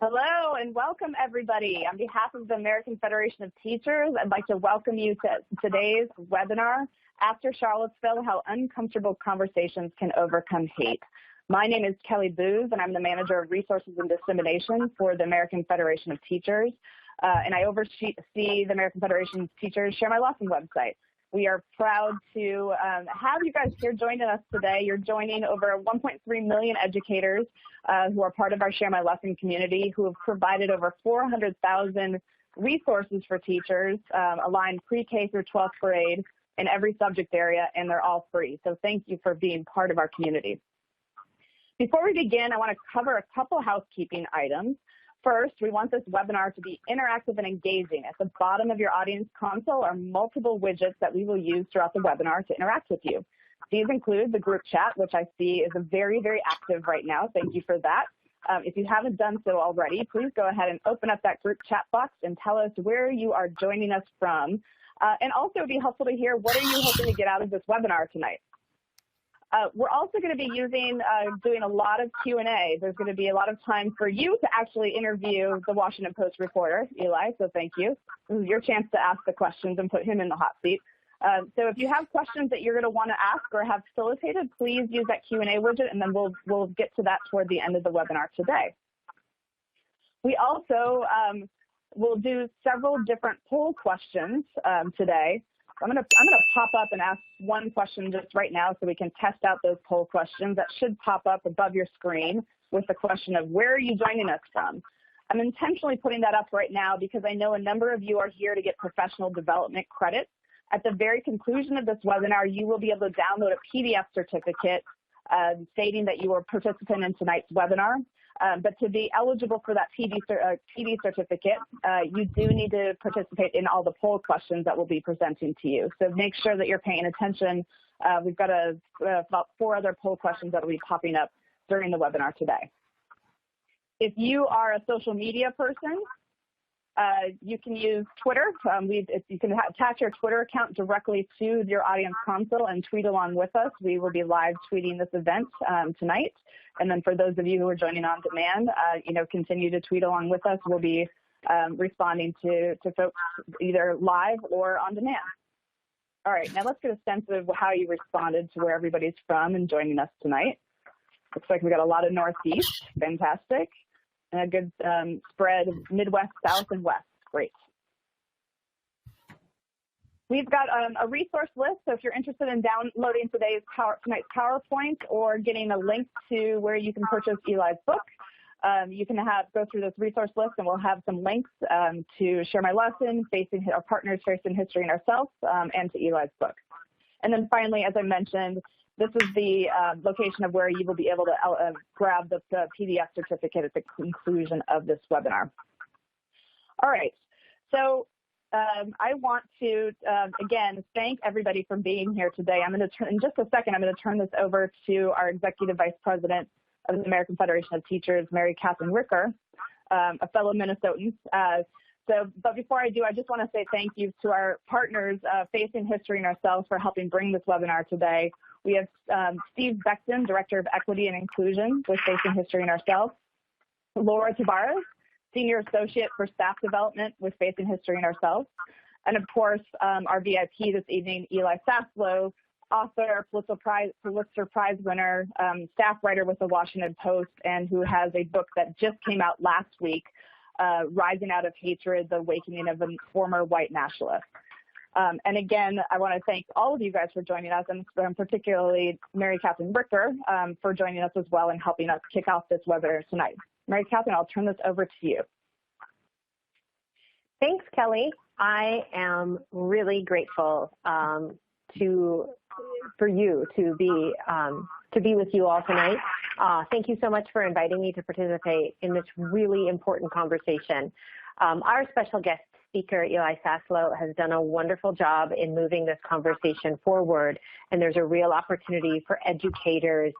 Hello and welcome everybody. On behalf of the American Federation of Teachers, I'd like to welcome you to today's webinar, After Charlottesville, How Uncomfortable Conversations Can Overcome Hate. My name is Kelly Booth and I'm the Manager of Resources and Dissemination for the American Federation of Teachers. And I oversee the American Federation of Teachers Share My Lesson website. We are proud to have you guys here joining us today. You're joining over 1.3 million educators who are part of our Share My Lesson community, who have provided over 400,000 resources for teachers, aligned pre-K through 12th grade in every subject area, and they're all free. So thank you for being part of our community. Before we begin, I want to cover a couple housekeeping items. First, we want this webinar to be interactive and engaging. At the bottom of your audience console are multiple widgets that we will use throughout the webinar to interact with you. These include the group chat, which I see is very, very active right now. Thank you for that. If you haven't done so already, please go ahead and open up that group chat box and tell us where you are joining us from. And also, it'd be helpful to hear, what are you hoping to get out of this webinar tonight? We're also going to be doing a lot of Q&A. There's going to be a lot of time for you to actually interview the Washington Post reporter, Eli, so thank you. This is your chance to ask the questions and put him in the hot seat. So if you have questions that you're going to want to ask or have facilitated, please use that Q&A widget, and then we'll get to that toward the end of the webinar today. We also will do several different poll questions today. I'm gonna pop up and ask one question just right now so we can test out those poll questions. That should pop up above your screen with the question of, where are you joining us from? I'm intentionally putting that up right now because I know a number of you are here to get professional development credit. At the very conclusion of this webinar, you will be able to download a PDF certificate stating that you were a participant in tonight's webinar. But to be eligible for that PD certificate, you do need to participate in all the poll questions that we'll be presenting to you. So make sure that you're paying attention. We've got about 4 other poll questions that will be popping up during the webinar today. If you are a social media person, you can use Twitter. You can attach your Twitter account directly to your audience console and tweet along with us. We will be live tweeting this event tonight. And then for those of you who are joining on demand, continue to tweet along with us. We'll be responding to folks either live or on demand. All right, now let's get a sense of how you responded to where everybody's from and joining us tonight. Looks like we got a lot of Northeast, fantastic. And a good spread of Midwest, South, and West. Great. We've got a resource list, so if you're interested in downloading tonight's PowerPoint or getting a link to where you can purchase Eli's book, you can go through this resource list, and we'll have some links to Share My Lesson, our partners Facing History and Ourselves, and to Eli's book. And then finally, as I mentioned, this is the location of where you will be able to grab the PDF certificate at the conclusion of this webinar. All right, so I want to, again, thank everybody for being here today. In just a second, I'm going to turn this over to our Executive Vice President of the American Federation of Teachers, Mary Catherine Ricker, a fellow Minnesotan. But before I do, I just want to say thank you to our partners, Facing History and Ourselves, for helping bring this webinar today. We have Steve Becton, Director of Equity and Inclusion with Facing History and Ourselves, Laura Tavares, Senior Associate for Staff Development with Facing History and Ourselves, and of course, our VIP this evening, Eli Saslow, author, Pulitzer Prize winner, staff writer with the Washington Post, and who has a book that just came out last week, Rising Out of Hatred, The Awakening of a Former White Nationalist. And again, I want to thank all of you guys for joining us, and particularly Mary Catherine Ricker for joining us as well and helping us kick off this webinar tonight. Mary Catherine, I'll turn this over to you. Thanks, Kelly. I am really grateful for you to be with you all tonight. Thank you so much for inviting me to participate in this really important conversation. Our special guest speaker, Eli Saslow, has done a wonderful job in moving this conversation forward, and there's a real opportunity for educators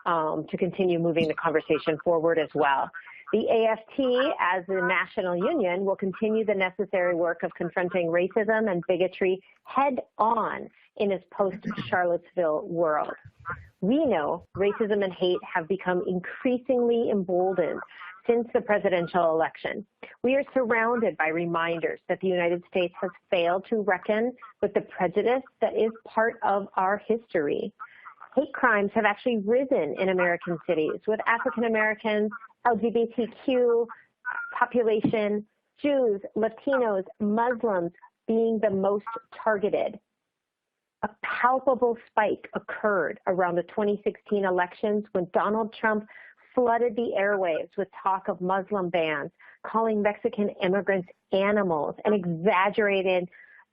to continue moving the conversation forward as well. The AFT, as a national union, will continue the necessary work of confronting racism and bigotry head-on in its post-Charlottesville world. We know racism and hate have become increasingly emboldened since the presidential election. We are surrounded by reminders that the United States has failed to reckon with the prejudice that is part of our history. Hate crimes have actually risen in American cities, with African Americans, LGBTQ population, Jews, Latinos, Muslims being the most targeted. A palpable spike occurred around the 2016 elections when Donald Trump flooded the airwaves with talk of Muslim bans, calling Mexican immigrants animals, and exaggerated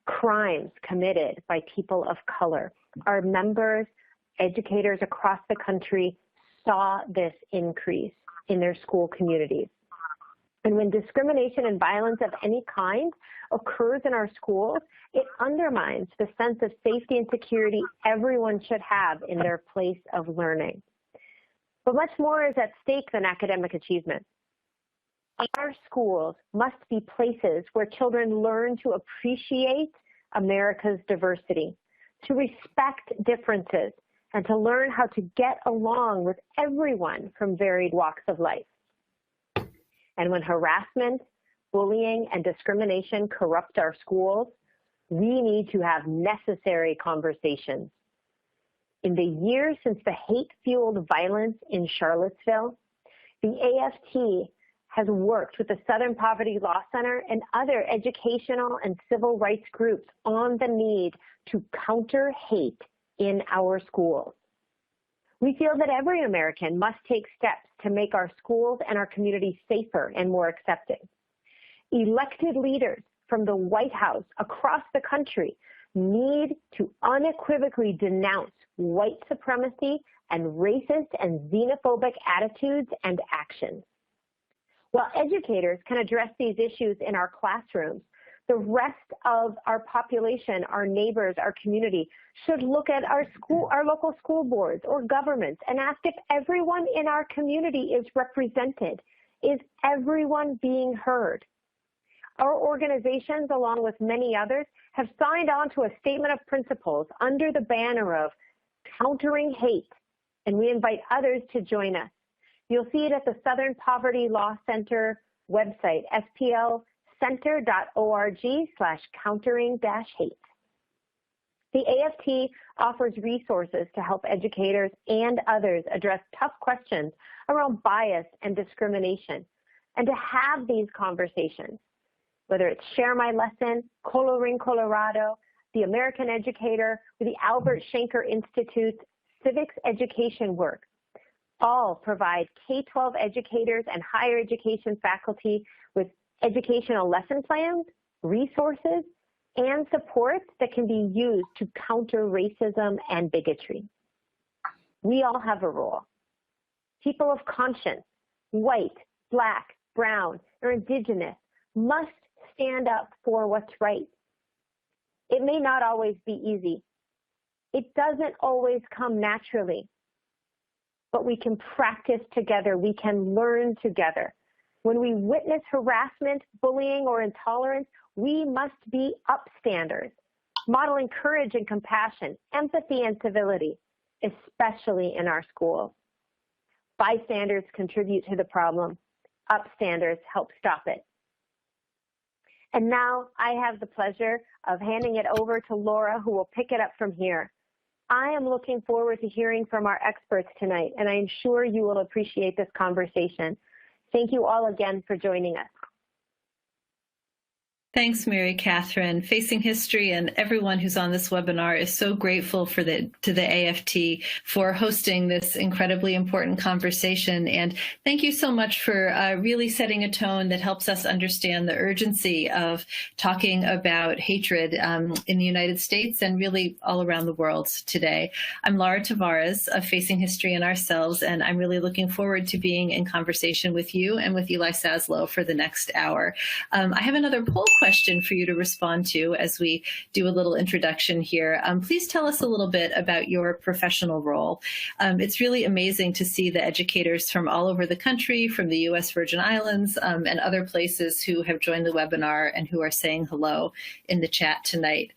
crimes committed by people of color. Our members, educators across the country saw this increase in their school communities. And when discrimination and violence of any kind occurs in our schools, it undermines the sense of safety and security everyone should have in their place of learning. But much more is at stake than academic achievement. Our schools must be places where children learn to appreciate America's diversity, to respect differences, and to learn how to get along with everyone from varied walks of life. And when harassment, bullying, and discrimination corrupt our schools, we need to have necessary conversations. In the years since the hate-fueled violence in Charlottesville, the AFT has worked with the Southern Poverty Law Center and other educational and civil rights groups on the need to counter hate in our schools. We feel that every American must take steps to make our schools and our communities safer and more accepting. Elected leaders from the White House across the country need to unequivocally denounce white supremacy and racist and xenophobic attitudes and actions. While educators can address these issues in our classrooms, the rest of our population, our neighbors, our community, should look at our local school boards or governments and ask if everyone in our community is represented. Is everyone being heard? Our organizations, along with many others, have signed on to a statement of principles under the banner of countering hate, and we invite others to join us. You'll see it at the Southern Poverty Law Center website, splcenter.org/countering-hate. The AFT offers resources to help educators and others address tough questions around bias and discrimination, and to have these conversations, whether it's Share My Lesson, Coloring Colorado, the American Educator, or the Albert Shanker Institute's civics education work. All provide K-12 educators and higher education faculty with educational lesson plans, resources, and supports that can be used to counter racism and bigotry. We all have a role. People of conscience, white, black, brown, or indigenous, must stand up for what's right. It may not always be easy. It doesn't always come naturally, but we can practice together. We can learn together. When we witness harassment, bullying, or intolerance, we must be upstanders, modeling courage and compassion, empathy and civility, especially in our schools. Bystanders contribute to the problem. Upstanders help stop it. And now I have the pleasure of handing it over to Laura, who will pick it up from here. I am looking forward to hearing from our experts tonight, and I am sure you will appreciate this conversation. Thank you all again for joining us. Thanks, Mary Catherine. Facing History and everyone who's on this webinar is so grateful to the AFT for hosting this incredibly important conversation. And thank you so much for really setting a tone that helps us understand the urgency of talking about hatred in the United States and really all around the world today. I'm Laura Tavares of Facing History and Ourselves, and I'm really looking forward to being in conversation with you and with Eli Saslow for the next hour. I have another poll question question for you to respond to as we do a little introduction here. Please tell us a little bit about your professional role. It's really amazing to see the educators from all over the country, from the U.S. Virgin Islands and other places who have joined the webinar and who are saying hello in the chat tonight.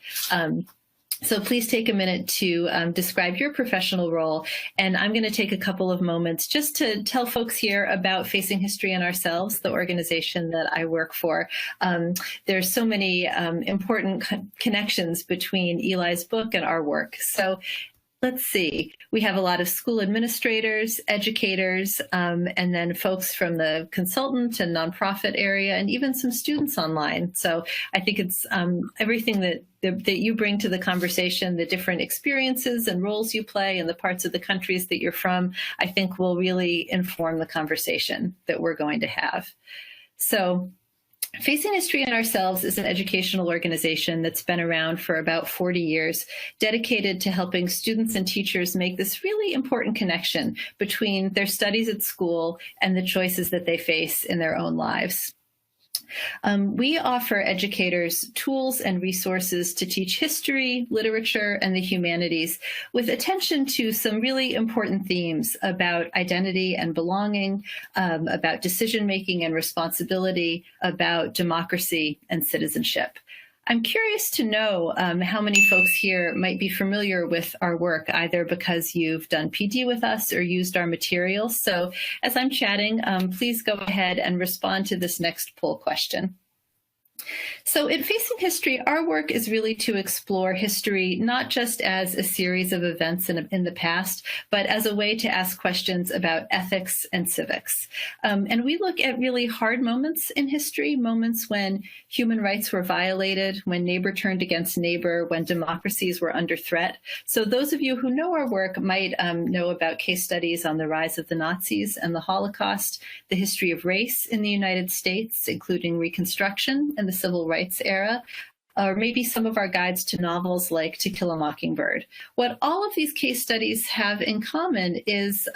So please take a minute to describe your professional role. And I'm going to take a couple of moments just to tell folks here about Facing History and Ourselves, the organization that I work for. There's so many important connections between Eli's book and our work. So let's see, we have a lot of school administrators, educators, and then folks from the consultant and nonprofit area, and even some students online. So I think it's everything that you bring to the conversation, the different experiences and roles you play in the parts of the countries that you're from, I think will really inform the conversation that we're going to have. So Facing History and Ourselves is an educational organization that's been around for about 40 years, dedicated to helping students and teachers make this really important connection between their studies at school and the choices that they face in their own lives. We offer educators tools and resources to teach history, literature, and the humanities with attention to some really important themes about identity and belonging, about decision-making and responsibility, about democracy and citizenship. I'm curious to know how many folks here might be familiar with our work, either because you've done PD with us or used our materials. So as I'm chatting, please go ahead and respond to this next poll question. So in Facing History, our work is really to explore history, not just as a series of events in the past, but as a way to ask questions about ethics and civics. And we look at really hard moments in history, moments when human rights were violated, when neighbor turned against neighbor, when democracies were under threat. So those of you who know our work might know about case studies on the rise of the Nazis and the Holocaust, the history of race in the United States, including Reconstruction and the Civil Rights era, or maybe some of our guides to novels like To Kill a Mockingbird. What all of these case studies have in common is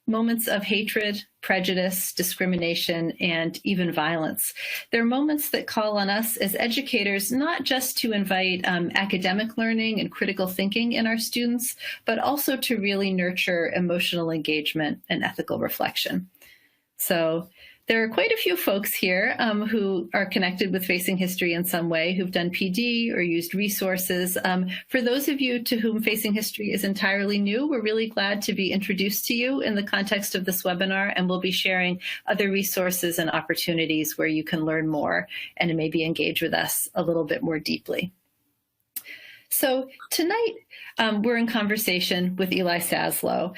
moments of hatred, prejudice, discrimination, and even violence. They're moments that call on us as educators not just to invite academic learning and critical thinking in our students, but also to really nurture emotional engagement and ethical reflection. So there are quite a few folks here who are connected with Facing History in some way, who've done PD or used resources. For those of you to whom Facing History is entirely new, we're really glad to be introduced to you in the context of this webinar, and we'll be sharing other resources and opportunities where you can learn more and maybe engage with us a little bit more deeply. So tonight, we're in conversation with Eli Saslow.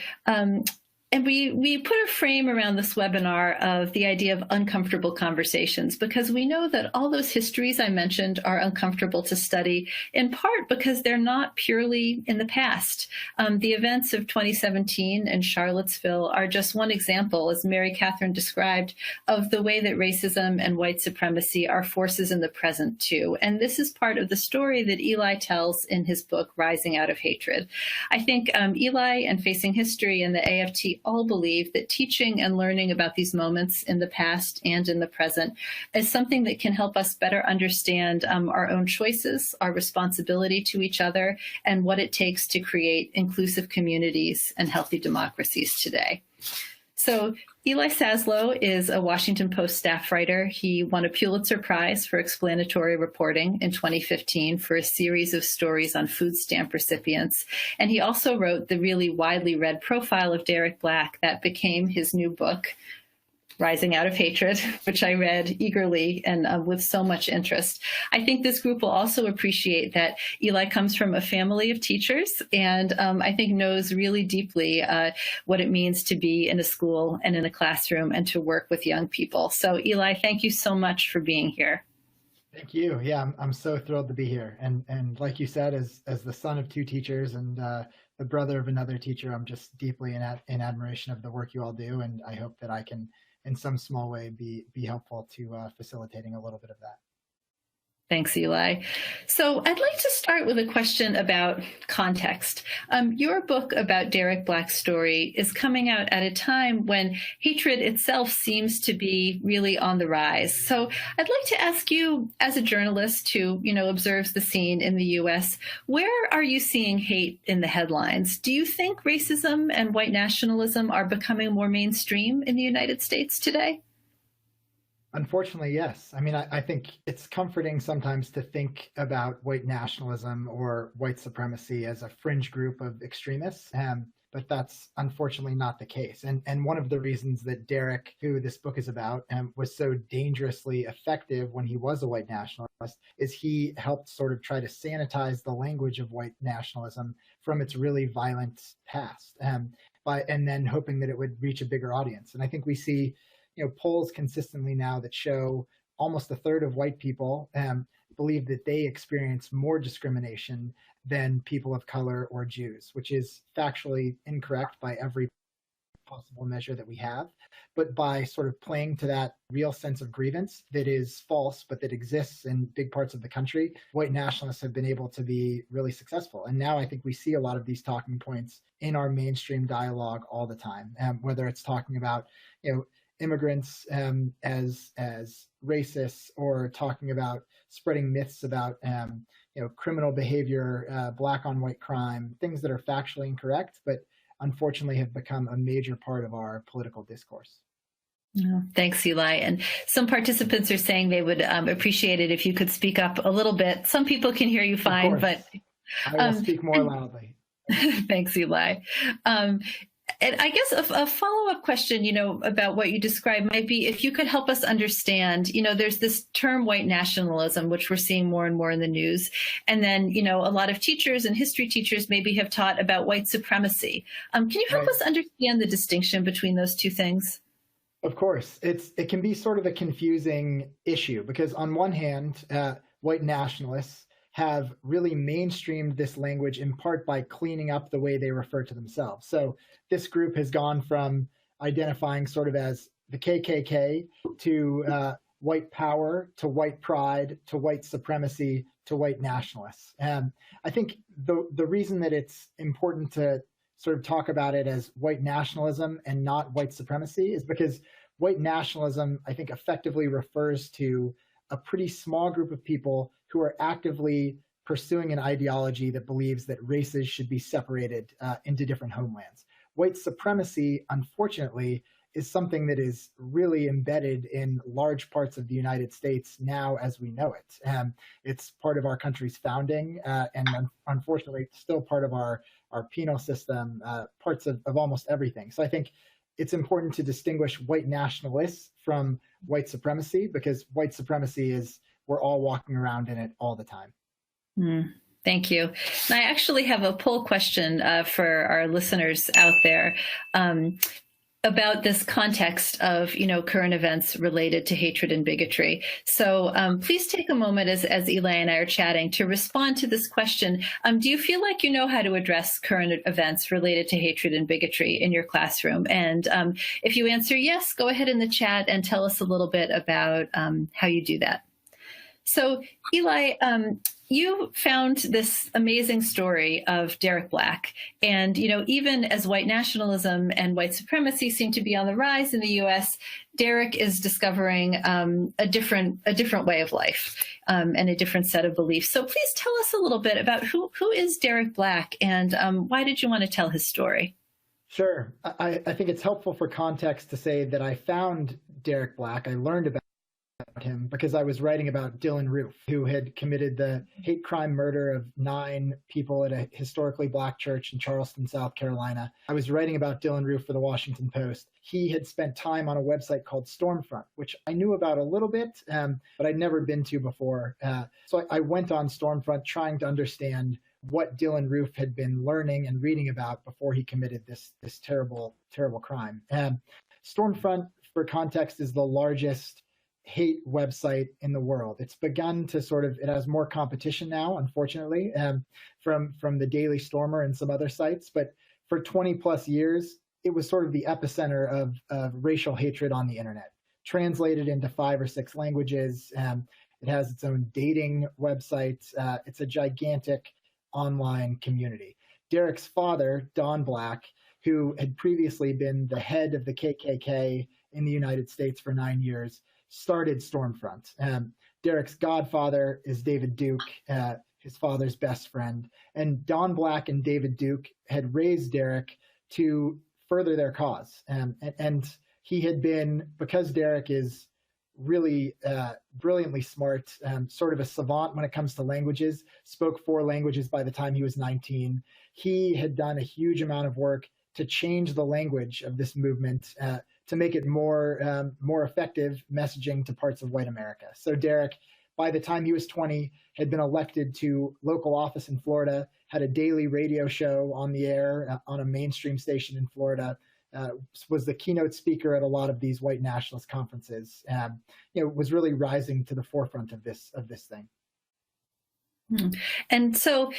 And we put a frame around this webinar of the idea of uncomfortable conversations, because we know that all those histories I mentioned are uncomfortable to study, in part because they're not purely in the past. The events of 2017 in Charlottesville are just one example, as Mary Catherine described, of the way that racism and white supremacy are forces in the present too. And this is part of the story that Eli tells in his book, Rising Out of Hatred. I think Eli and Facing History and the AFT all believe that teaching and learning about these moments in the past and in the present is something that can help us better understand our own choices, our responsibility to each other, and what it takes to create inclusive communities and healthy democracies today. So Eli Saslow is a Washington Post staff writer. He won a Pulitzer Prize for explanatory reporting in 2015 for a series of stories on food stamp recipients. And he also wrote the really widely read profile of Derek Black that became his new book, Rising Out of Hatred, which I read eagerly and with so much interest. I think this group will also appreciate that Eli comes from a family of teachers and I think knows really deeply what it means to be in a school and in a classroom and to work with young people. So Eli, thank you so much for being here. Thank you. Yeah, I'm so thrilled to be here. And like you said, as the son of two teachers and the brother of another teacher, I'm just deeply in admiration of the work you all do. And I hope that I can, in some small way, be helpful to facilitating a little bit of that. Thanks, Eli. So I'd like to start with a question about context. Your book about Derek Black's story is coming out at a time when hatred itself seems to be really on the rise. So I'd like to ask you, as a journalist who, observes the scene in the U.S., where are you seeing hate in the headlines? Do you think racism and white nationalism are becoming more mainstream in the United States today? Unfortunately, yes. I mean, I think it's comforting sometimes to think about white nationalism or white supremacy as a fringe group of extremists, but that's unfortunately not the case. And one of the reasons that Derek, who this book is about, was so dangerously effective when he was a white nationalist, is he helped sort of try to sanitize the language of white nationalism from its really violent past, and then hoping that it would reach a bigger audience. And I think we see polls consistently now that show almost a third of white people believe that they experience more discrimination than people of color or Jews, which is factually incorrect by every possible measure that we have. But by sort of playing to that real sense of grievance that is false, but that exists in big parts of the country, white nationalists have been able to be really successful. And now I think we see a lot of these talking points in our mainstream dialogue all the time, whether it's talking about, immigrants as racists, or talking about spreading myths about criminal behavior, black on white crime, things that are factually incorrect, but unfortunately have become a major part of our political discourse. Oh, thanks, Eli. And some participants are saying they would appreciate it if you could speak up a little bit. Some people can hear you fine, but I will speak more loudly. Thanks, Eli. And I guess a follow-up question, about what you described might be if you could help us understand, there's this term white nationalism, which we're seeing more and more in the news. And then, a lot of teachers and history teachers maybe have taught about white supremacy. Can you help us understand the distinction between those two things? Of course. It can be sort of a confusing issue because on one hand, white nationalists have really mainstreamed this language in part by cleaning up the way they refer to themselves. So this group has gone from identifying sort of as the KKK to white power, to white pride, to white supremacy, to white nationalists. I think the reason that it's important to sort of talk about it as white nationalism and not white supremacy is because white nationalism, I think, effectively refers to a pretty small group of people who are actively pursuing an ideology that believes that races should be separated into different homelands. White supremacy, unfortunately, is something that is really embedded in large parts of the United States now as we know it. It's part of our country's founding, and unfortunately, it's still part of our penal system, parts of almost everything. So I think it's important to distinguish white nationalists from white supremacy because white supremacy is, we're all walking around in it all the time. Thank you. And I actually have a poll question for our listeners out there about this context of, current events related to hatred and bigotry. So please take a moment as Eli and I are chatting to respond to this question. Do you feel like you know how to address current events related to hatred and bigotry in your classroom? And if you answer yes, go ahead in the chat and tell us a little bit about how you do that. So Eli, you found this amazing story of Derek Black. And, even as white nationalism and white supremacy seem to be on the rise in the U.S., Derek is discovering a different way of life and a different set of beliefs. So please tell us a little bit about who is Derek Black and why did you want to tell his story? Sure. I think it's helpful for context to say that I found Derek Black. I learned about him because I was writing about Dylann Roof, who had committed the hate crime murder of 9 people at a historically black church in Charleston, South Carolina. I was writing about Dylann Roof for the Washington Post. He had spent time on a website called Stormfront, which I knew about a little bit, but I'd never been to before. So I went on Stormfront trying to understand what Dylann Roof had been learning and reading about before he committed this terrible, terrible crime. Stormfront, for context, is the largest hate website in the world. It's begun to it has more competition now, unfortunately, from the Daily Stormer and some other sites. But for 20 plus years, it was sort of the epicenter of racial hatred on the internet, translated into 5 or 6 languages. It has its own dating website. It's a gigantic online community. Derek's father, Don Black, who had previously been the head of the KKK in the United States for 9 years, started Stormfront. Derek's godfather is David Duke, his father's best friend. And Don Black and David Duke had raised Derek to further their cause. And he had been, because Derek is really brilliantly smart, sort of a savant when it comes to languages, spoke 4 languages by the time he was 19. He had done a huge amount of work to change the language of this movement to make it more effective messaging to parts of white America. So Derek, by the time he was 20, had been elected to local office in Florida, had a daily radio show on the air on a mainstream station in Florida, was the keynote speaker at a lot of these white nationalist conferences, was really rising to the forefront of this thing. And so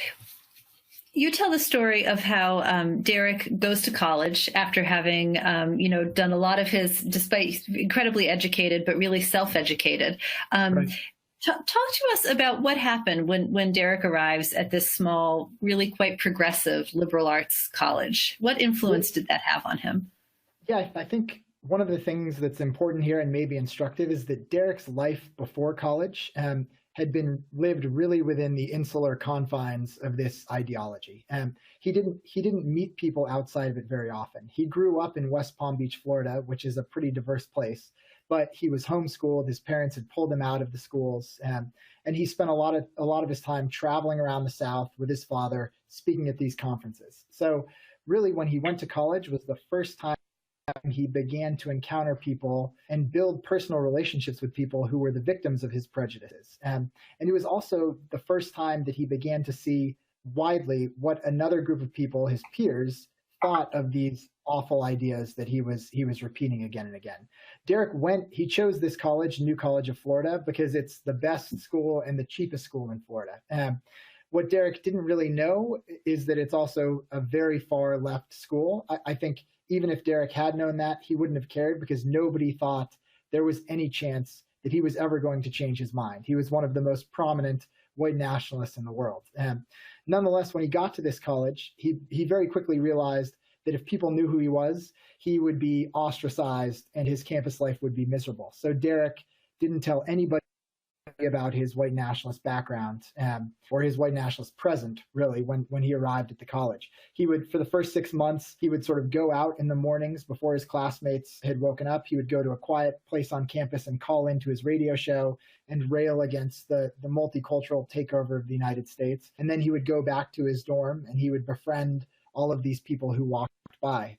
you tell the story of how Derek goes to college after having, done a lot of his, despite incredibly educated, but really self-educated. Right. Talk to us about what happened when Derek arrives at this small, really quite progressive liberal arts college. What influence did that have on him? Yeah, I think one of the things that's important here and maybe instructive is that Derek's life before college had been lived really within the insular confines of this ideology. He didn't meet people outside of it very often. He grew up in West Palm Beach, Florida, which is a pretty diverse place, but he was homeschooled. His parents had pulled him out of the schools, and he spent a lot of his time traveling around the South with his father, speaking at these conferences. So really, when he went to college was the first time he began to encounter people and build personal relationships with people who were the victims of his prejudices. And it was also the first time that he began to see widely what another group of people, his peers, thought of these awful ideas that he was repeating again and again. He chose this college, New College of Florida, because it's the best school and the cheapest school in Florida. What Derek didn't really know is that it's also a very far left school. I think even if Derek had known that, he wouldn't have cared because nobody thought there was any chance that he was ever going to change his mind. He was one of the most prominent white nationalists in the world. Nonetheless, when he got to this college, he very quickly realized that if people knew who he was, he would be ostracized and his campus life would be miserable. So Derek didn't tell anybody about his white nationalist background or his white nationalist present, really, when he arrived at the college. He would, for the first 6 months, he would sort of go out in the mornings before his classmates had woken up. He would go to a quiet place on campus and call into his radio show and rail against the multicultural takeover of the United States. And then he would go back to his dorm and he would befriend all of these people who walked by.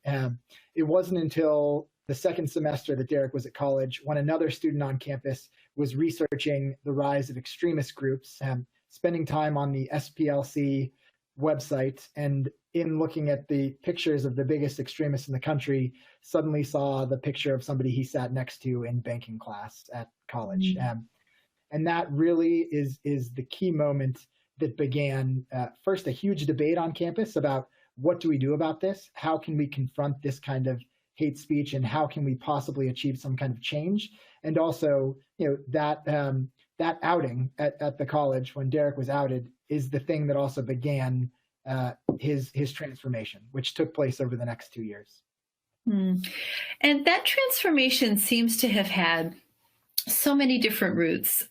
It wasn't until the second semester that Derek was at college when another student on campus was researching the rise of extremist groups, spending time on the SPLC website, and in looking at the pictures of the biggest extremists in the country, suddenly saw the picture of somebody he sat next to in banking class at college. And that really is the key moment that began first a huge debate on campus about what do we do about this? How can we confront this kind of hate speech, and how can we possibly achieve some kind of change? And also, that outing at the college when Derek was outed is the thing that also began his transformation, which took place over the next 2 years. And that transformation seems to have had so many different routes.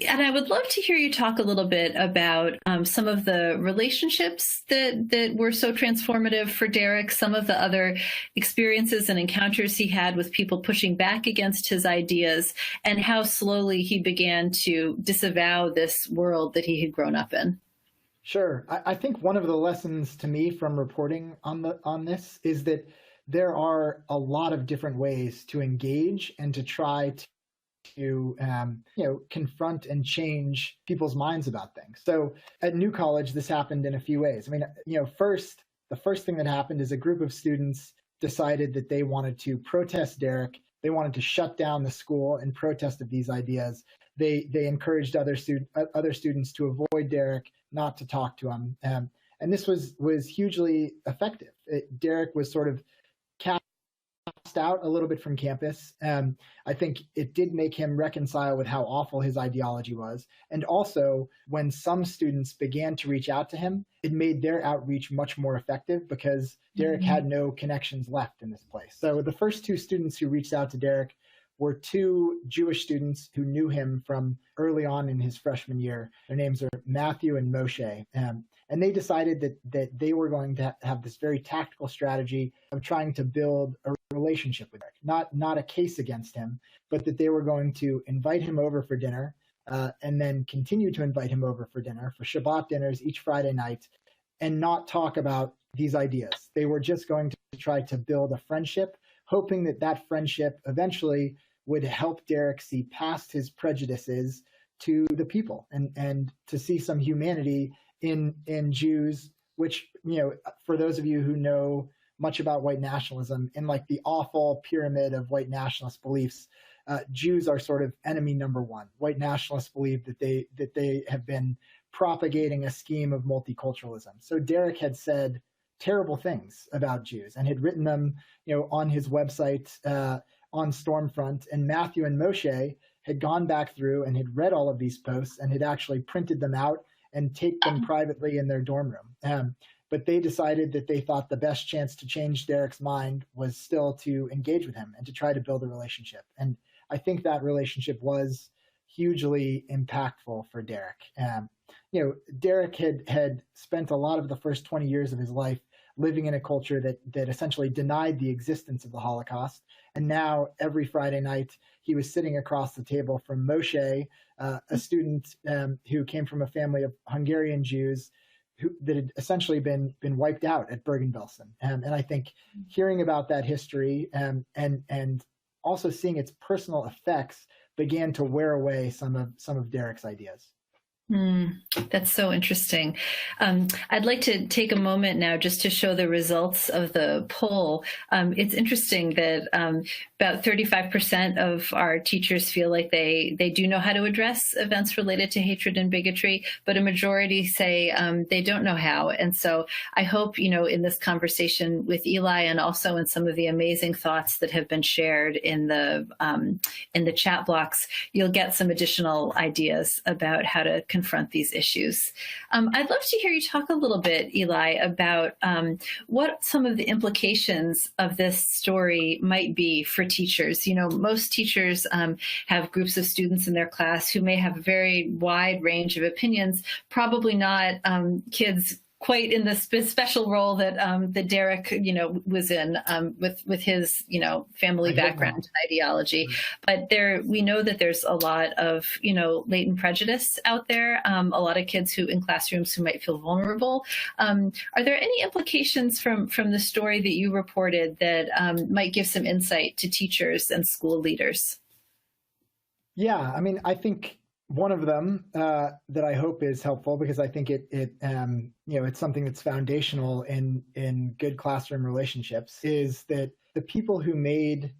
And I would love to hear you talk a little bit about some of the relationships that were so transformative for Derek, some of the other experiences and encounters he had with people pushing back against his ideas, and how slowly he began to disavow this world that he had grown up in. Sure. I think one of the lessons to me from reporting on this is that there are a lot of different ways to engage and to try to confront and change people's minds about things. So at New College, this happened in a few ways. I mean, the first thing that happened is a group of students decided that they wanted to protest Derek. They wanted to shut down the school in protest of these ideas. They encouraged other students to avoid Derek, not to talk to him. And this was hugely effective. Derek was sort of out a little bit from campus. I think it did make him reconcile with how awful his ideology was. And also, when some students began to reach out to him, it made their outreach much more effective because Derek had no connections left in this place. So the first two students who reached out to Derek were two Jewish students who knew him from early on in his freshman year. Their names are Matthew and Moshe. And they decided that they were going to have this very tactical strategy of trying to build a relationship with Derek, not a case against him, but that they were going to invite him over for dinner and then continue to invite him over for dinner, for Shabbat dinners each Friday night, and not talk about these ideas. They were just going to try to build a friendship, hoping that that friendship eventually would help Derek see past his prejudices to the people and to see some humanity in Jews, which, for those of you who know much about white nationalism, in like the awful pyramid of white nationalist beliefs, Jews are sort of enemy number one. White nationalists believe that they have been propagating a scheme of multiculturalism. So Derek had said terrible things about Jews and had written them, on his website on Stormfront. And Matthew and Moshe had gone back through and had read all of these posts and had actually printed them out and taped them privately in their dorm room. But they decided that they thought the best chance to change Derek's mind was still to engage with him and to try to build a relationship. And I think that relationship was hugely impactful for Derek. Derek had spent a lot of the first 20 years of his life living in a culture that essentially denied the existence of the Holocaust. And now every Friday night, he was sitting across the table from Moshe, a student who came from a family of Hungarian Jews that had essentially been wiped out at Bergen-Belsen. And I think hearing about that history and also seeing its personal effects began to wear away some of Derek's ideas. That's so interesting. I'd like to take a moment now just to show the results of the poll. It's interesting that about 35% of our teachers feel like they do know how to address events related to hatred and bigotry, but a majority say they don't know how. And so I hope, in this conversation with Eli and also in some of the amazing thoughts that have been shared in the chat blocks, you'll get some additional ideas about how to confront these issues. I'd love to hear you talk a little bit, Eli, about what some of the implications of this story might be for teachers. Most teachers have groups of students in their class who may have a very wide range of opinions, probably not kids quite in the special role that that Derek, was in with his, family background and ideology. But we know that there's a lot of, latent prejudice out there. A lot of kids in classrooms who might feel vulnerable. Are there any implications from the story that you reported that might give some insight to teachers and school leaders? Yeah, I think one of them that I hope is helpful, because I think it's something that's foundational in good classroom relationships, is that the people who made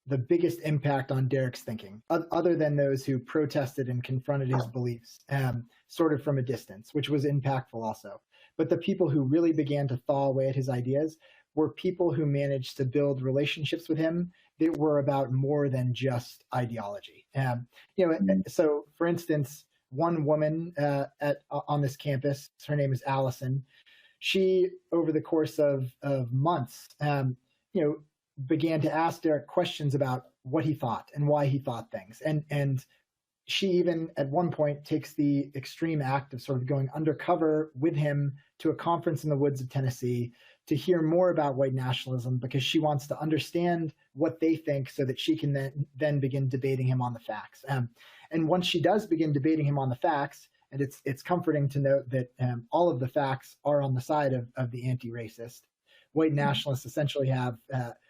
the biggest impact on Derek's thinking, other than those who protested and confronted his beliefs, sort of from a distance, which was impactful also. But the people who really began to thaw away at his ideas were people who managed to build relationships with him that were about more than just ideology. So for instance, one woman on this campus, her name is Allison. She, over the course of months, began to ask Derek questions about what he thought and why he thought things. And she even at one point takes the extreme act of sort of going undercover with him to a conference in the woods of Tennessee to hear more about white nationalism, because she wants to understand what they think so that she can then begin debating him on the facts. And once she does begin debating him on the facts, and it's comforting to note that all of the facts are on the side of the anti-racist, white nationalists essentially have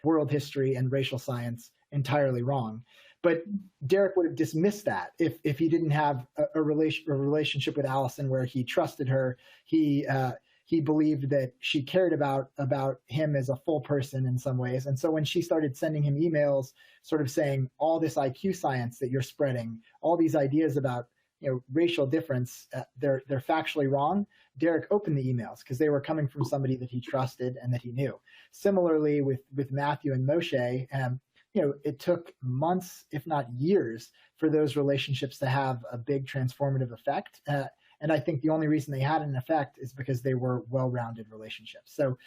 world history and racial science entirely wrong. But Derek would have dismissed that if he didn't have a relationship with Allison where he trusted her. He believed that she cared about him as a full person in some ways. And so when she started sending him emails sort of saying, all this IQ science that you're spreading, all these ideas about racial difference, they're factually wrong, Derek opened the emails because they were coming from somebody that he trusted and that he knew. Similarly with Matthew and Moshe, it took months, if not years, for those relationships to have a big transformative effect. And I think the only reason they had an effect is because they were well-rounded relationships. So,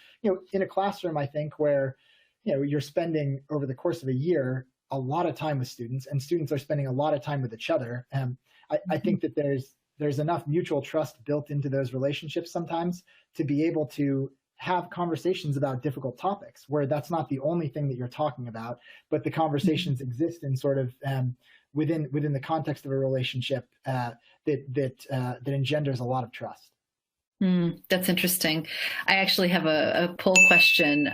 in a classroom, I think where, you're spending over the course of a year a lot of time with students, and students are spending a lot of time with each other. I think that there's enough mutual trust built into those relationships sometimes to be able to have conversations about difficult topics where that's not the only thing that you're talking about, but the conversations exist in sort of within the context of a relationship that engenders a lot of trust. That's interesting. I actually have a poll question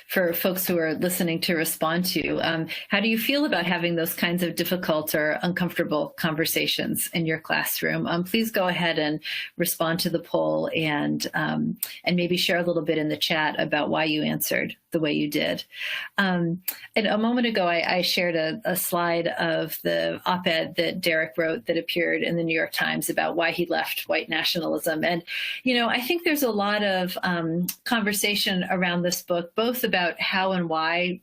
for folks who are listening to respond to. How do you feel about having those kinds of difficult or uncomfortable conversations in your classroom? Please go ahead and respond to the poll and maybe share a little bit in the chat about why you answered the way you did. And a moment ago, I shared a slide of the op-ed that Derek wrote that appeared in the New York Times about why he left white nationalism. And I think there's a lot of conversation around this book, both about how and why,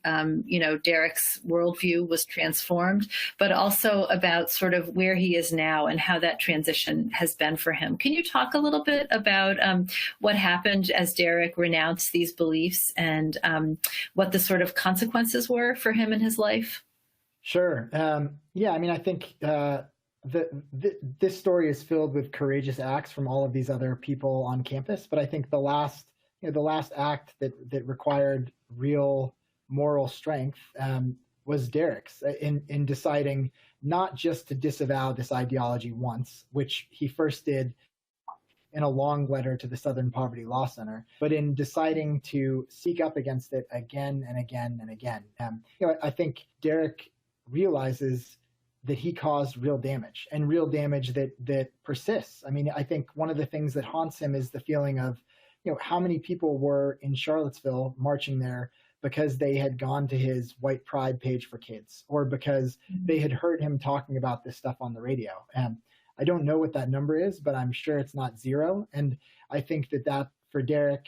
Derek's worldview was transformed, but also about sort of where he is now and how that transition has been for him. Can you talk a little bit about what happened as Derek renounced these beliefs and what the sort of consequences were for him in his life? Sure. I think this story is filled with courageous acts from all of these other people on campus, but I think the last act that required real moral strength was Derek's in deciding not just to disavow this ideology once, which he first did in a long letter to the Southern Poverty Law Center, but in deciding to seek up against it again and again and again. I think Derek realizes that he caused real damage, and real damage that persists. I think one of the things that haunts him is the feeling of, how many people were in Charlottesville marching there because they had gone to his White Pride page for kids, or because they had heard him talking about this stuff on the radio. I don't know what that number is, but I'm sure it's not zero. And I think that for Derek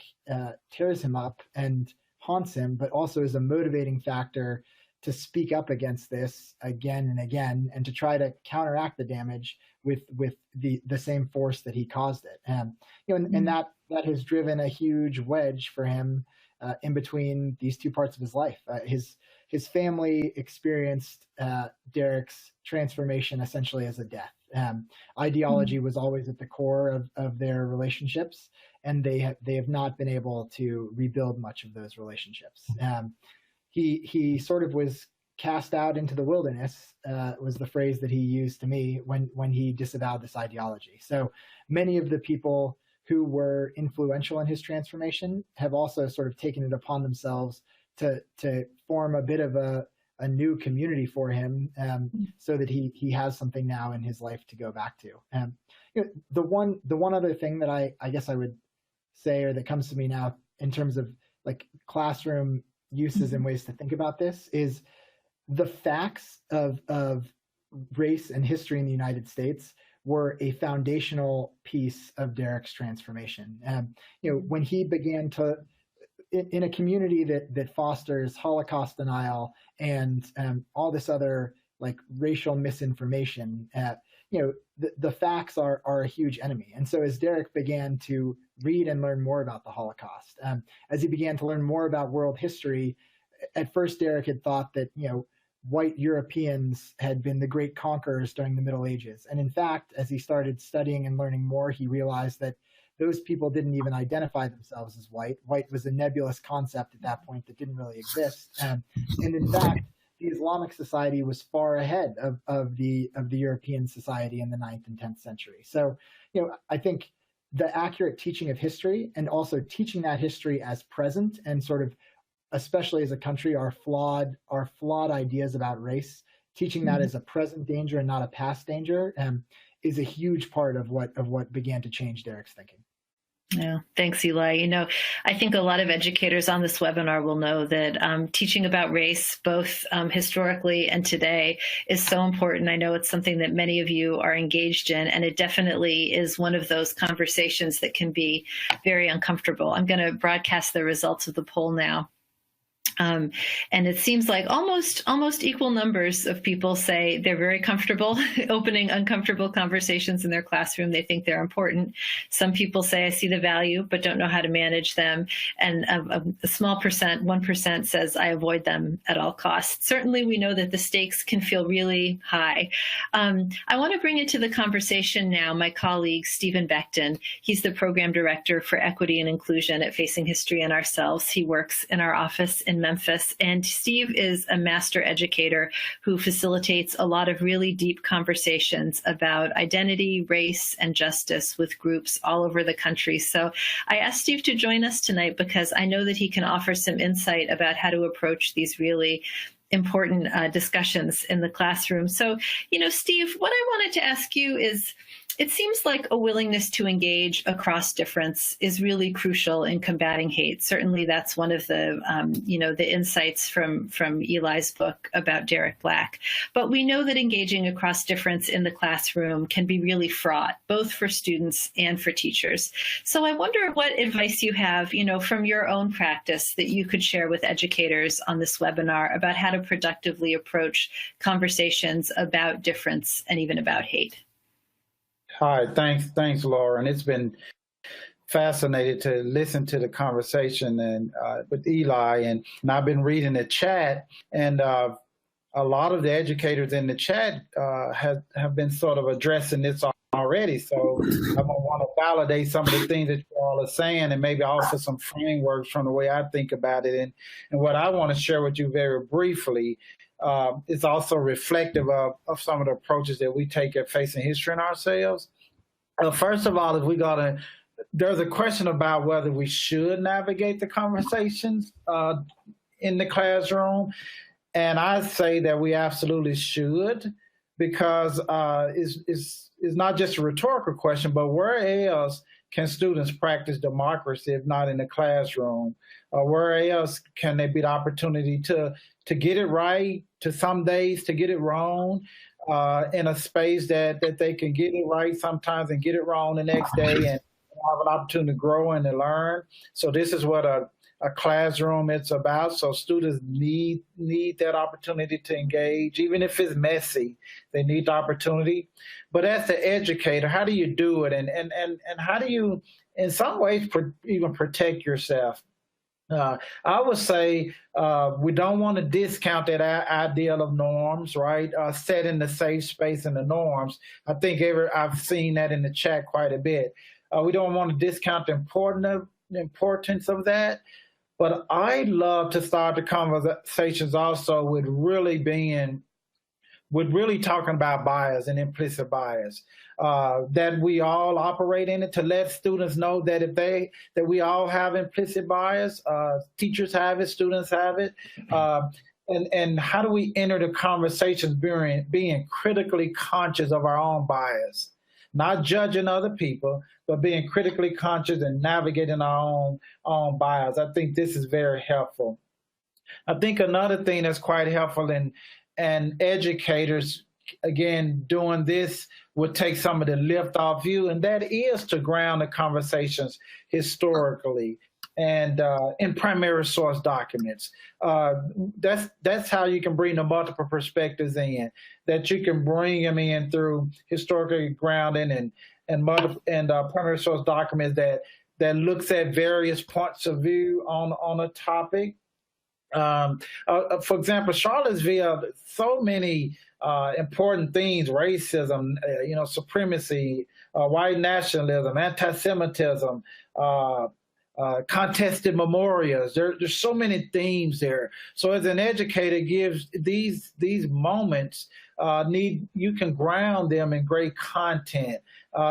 tears him up and haunts him, but also is a motivating factor to speak up against this again and again, and to try to counteract the damage with the same force that he caused it. And that has driven a huge wedge for him in between these two parts of his life. His family experienced Derek's transformation essentially as a death. Ideology was always at the core of their relationships, and they have not been able to rebuild much of those relationships. He sort of was cast out into the wilderness, was the phrase that he used to me when he disavowed this ideology. So many of the people who were influential in his transformation have also sort of taken it upon themselves to form a bit of a new community for him, so that he has something now in his life to go back to. The one other thing that I guess I would say, or that comes to me now in terms of like classroom uses and ways to think about this, is the facts of race and history in the United States were a foundational piece of Derek's transformation. When he began to, in a community that fosters Holocaust denial and all this other like racial misinformation, the facts are a huge enemy. And so as Derek began to read and learn more about the Holocaust, as he began to learn more about world history, at first Derek had thought that, white Europeans had been the great conquerors during the Middle Ages. And in fact, as he started studying and learning more, he realized that those people didn't even identify themselves as white. White was a nebulous concept at that point that didn't really exist. And in fact, the Islamic society was far ahead of the European society in the 9th and 10th century. So, I think the accurate teaching of history, and also teaching that history as present, and sort of, especially as a country, our flawed ideas about race, teaching that as a present danger and not a past danger, is a huge part of what began to change Derek's thinking. Yeah, thanks, Eli. I think a lot of educators on this webinar will know that teaching about race, both historically and today, is so important. I know it's something that many of you are engaged in, and it definitely is one of those conversations that can be very uncomfortable. I'm going to broadcast the results of the poll now. And it seems like almost equal numbers of people say they're very comfortable opening uncomfortable conversations in their classroom. They think they're important. Some people say, I see the value, but don't know how to manage them. And a small percent, 1%, says, I avoid them at all costs. Certainly, we know that the stakes can feel really high. I want to bring into the conversation now my colleague, Stephen Becton. He's the program director for equity and inclusion at Facing History and Ourselves. He works in our office in Memphis. And Steve is a master educator who facilitates a lot of really deep conversations about identity, race, and justice with groups all over the country. So I asked Steve to join us tonight because I know that he can offer some insight about how to approach these really important discussions in the classroom. So, Steve, what I wanted to ask you is, it seems like a willingness to engage across difference is really crucial in combating hate. Certainly, that's one of the, the insights from Eli's book about Derek Black. But we know that engaging across difference in the classroom can be really fraught, both for students and for teachers. So I wonder what advice you have, from your own practice that you could share with educators on this webinar about how to productively approach conversations about difference and even about hate. Hi, thanks, Laura. And it's been fascinating to listen to the conversation and with Eli, and I've been reading the chat, and a lot of the educators in the chat have been sort of addressing this already. So I'm gonna want to validate some of the things that you all are saying, and maybe also some frameworks from the way I think about it. And what I want to share with you very briefly is also reflective of some of the approaches that we take at Facing History and Ourselves. First of all, there's a question about whether we should navigate the conversations in the classroom. And I say that we absolutely should, because it's not just a rhetorical question, but where else can students practice democracy if not in the classroom? Where else can there be the opportunity to get it right, to some days to get it wrong, in a space that they can get it right sometimes and get it wrong the next day and have an opportunity to grow and to learn? So this is what a classroom it's about. So students need that opportunity to engage, even if it's messy. They need the opportunity. But as the educator, how do you do it? And how do you, in some ways, even protect yourself? I would say we don't want to discount that ideal of norms, right? Set in the safe space and the norms. I think I've seen that in the chat quite a bit. We don't want to discount the importance of that. But I love to start the conversations also with really talking about bias and implicit bias, that we all operate in it, to let students know that that we all have implicit bias. Teachers have it, students have it. And how do we enter the conversations being critically conscious of our own bias? Not judging other people, but being critically conscious and navigating our own bias. I think this is very helpful. I think another thing that's quite helpful, and educators, again, doing this would take some of the lift off you, and that is to ground the conversations historically and in primary source documents. That's how you can bring the multiple perspectives in, that you can bring them in through historical grounding and primary source documents that looks at various points of view on a topic. For example, Charlottesville, so many important themes: racism, supremacy, white nationalism, anti-Semitism, contested memorials. There's so many themes there. So as an educator, gives these moments you can ground them in great content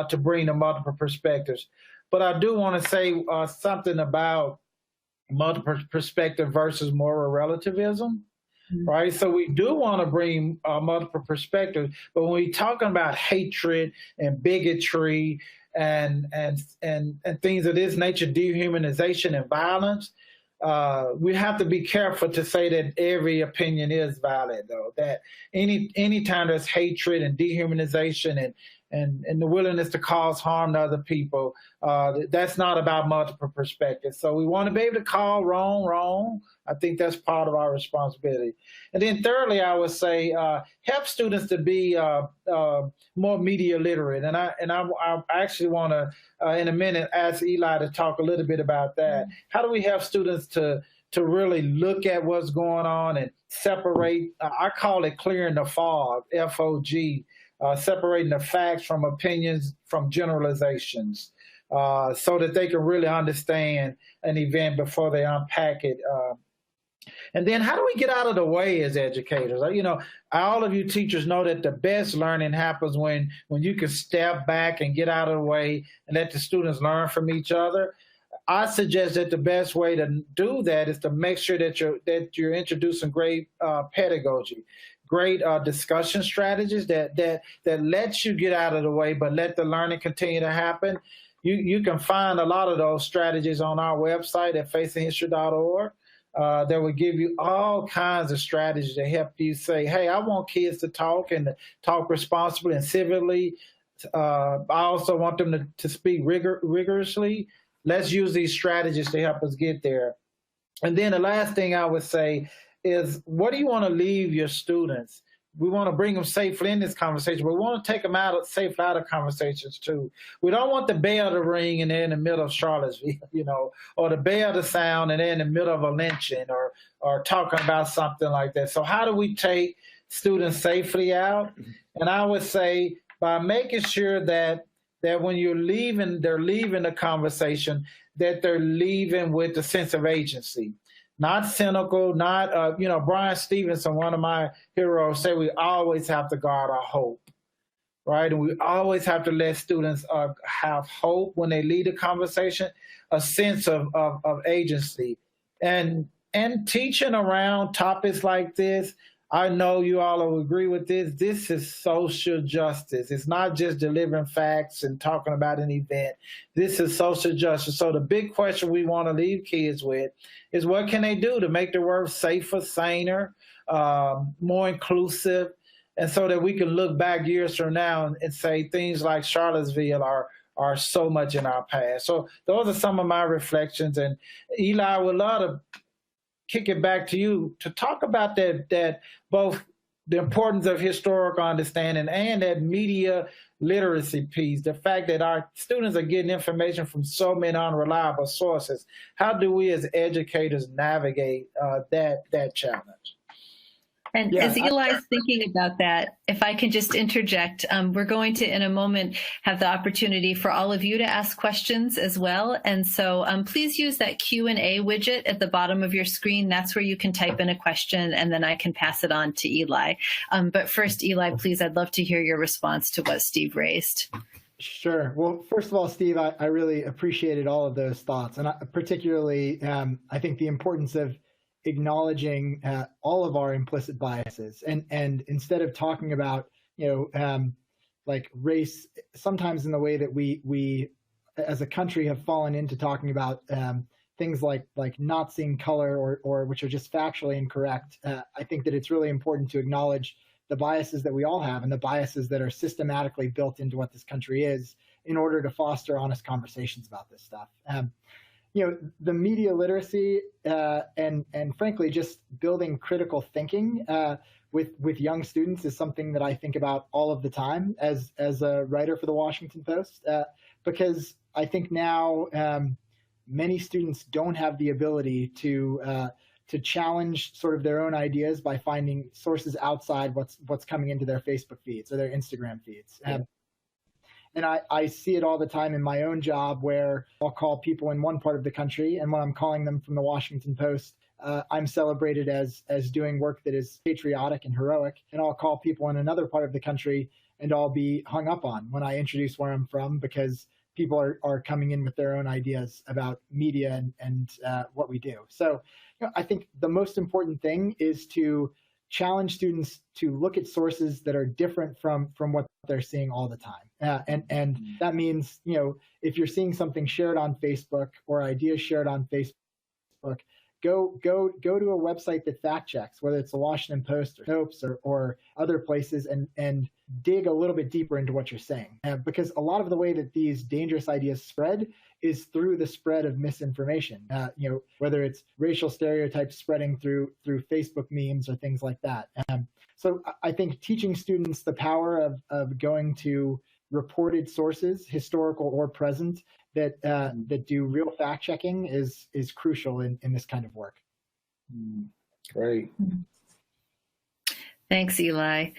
to bring the multiple perspectives. But I do want to say something about multiple perspective versus moral relativism, right? So we do want to bring multiple perspectives, but when we're talking about hatred and bigotry and things of this nature, dehumanization and violence, we have to be careful to say that every opinion is valid, though. That any time there's hatred and dehumanization and the willingness to cause harm to other people, that's not about multiple perspectives. So we want to be able to call wrong wrong. I think that's part of our responsibility. And then thirdly, I would say help students to be more media literate. And I actually want to, in a minute, ask Eli to talk a little bit about that. How do we help students to really look at what's going on and separate? I call it clearing the fog, F-O-G. Separating the facts from opinions, from generalizations, so that they can really understand an event before they unpack it. And then how do we get out of the way as educators? All of you teachers know that the best learning happens when you can step back and get out of the way and let the students learn from each other. I suggest that the best way to do that is to make sure that you're introducing great pedagogy, great discussion strategies that lets you get out of the way, but let the learning continue to happen. You can find a lot of those strategies on our website at facinghistory.org. That will give you all kinds of strategies to help you say, hey, I want kids to talk and to talk responsibly and civilly. I also want them to speak rigorously. Let's use these strategies to help us get there. And then the last thing I would say is, what do you want to leave your students? We want to bring them safely in this conversation, but we want to take them safely out of conversations too. We don't want the bell to ring and they're in the middle of Charlottesville, or the bell to sound and they're in the middle of a lynching or talking about something like that. So how do we take students safely out? And I would say by making sure that when they're leaving the conversation, that they're leaving with a sense of agency. Not cynical, not, Brian Stevenson, one of my heroes, said we always have to guard our hope, right? And we always have to let students have hope when they lead a conversation, a sense of agency. And teaching around topics like this, I know you all will agree with this. This is social justice. It's not just delivering facts and talking about an event. This is social justice. So the big question we want to leave kids with is, what can they do to make the world safer, saner, more inclusive, and so that we can look back years from now and say things like Charlottesville are so much in our past. So those are some of my reflections. And Eli, I would love to kick it back to you to talk about that both the importance of historical understanding and that media literacy piece, the fact that our students are getting information from so many unreliable sources. How do we as educators navigate that challenge? And as Eli's thinking about that, if I can just interject, we're going to, in a moment, have the opportunity for all of you to ask questions as well. And so please use that Q&A widget at the bottom of your screen. That's where you can type in a question, and then I can pass it on to Eli. But first, Eli, please, I'd love to hear your response to what Steve raised. Sure. Well, first of all, Steve, I really appreciated all of those thoughts. And particularly, I think the importance of acknowledging all of our implicit biases, and instead of talking about like race, sometimes in the way that we as a country have fallen into talking about things like not seeing color or which are just factually incorrect. I think that it's really important to acknowledge the biases that we all have and the biases that are systematically built into what this country is in order to foster honest conversations about this stuff. The media literacy and frankly, just building critical thinking with young students is something that I think about all of the time as a writer for the Washington Post, because I think now many students don't have the ability to challenge sort of their own ideas by finding sources outside what's coming into their Facebook feeds or their Instagram feeds. And I see it all the time in my own job, where I'll call people in one part of the country, and when I'm calling them from the Washington Post, I'm celebrated as doing work that is patriotic and heroic. And I'll call people in another part of the country, and I'll be hung up on when I introduce where I'm from, because people are coming in with their own ideas about media and what we do. So I think the most important thing is to challenge students to look at sources that are different from what they're seeing all the time. And that means, if you're seeing something shared on Facebook or ideas shared on Facebook, go to a website that fact checks, whether it's the Washington Post or Snopes or other places, and dig a little bit deeper into what you're saying. Because a lot of the way that these dangerous ideas spread is through the spread of misinformation, whether it's racial stereotypes spreading through Facebook memes or things like that. So I think teaching students the power of going to reported sources, historical or present, that do real fact checking is crucial in this kind of work. Great. Thanks, Eli.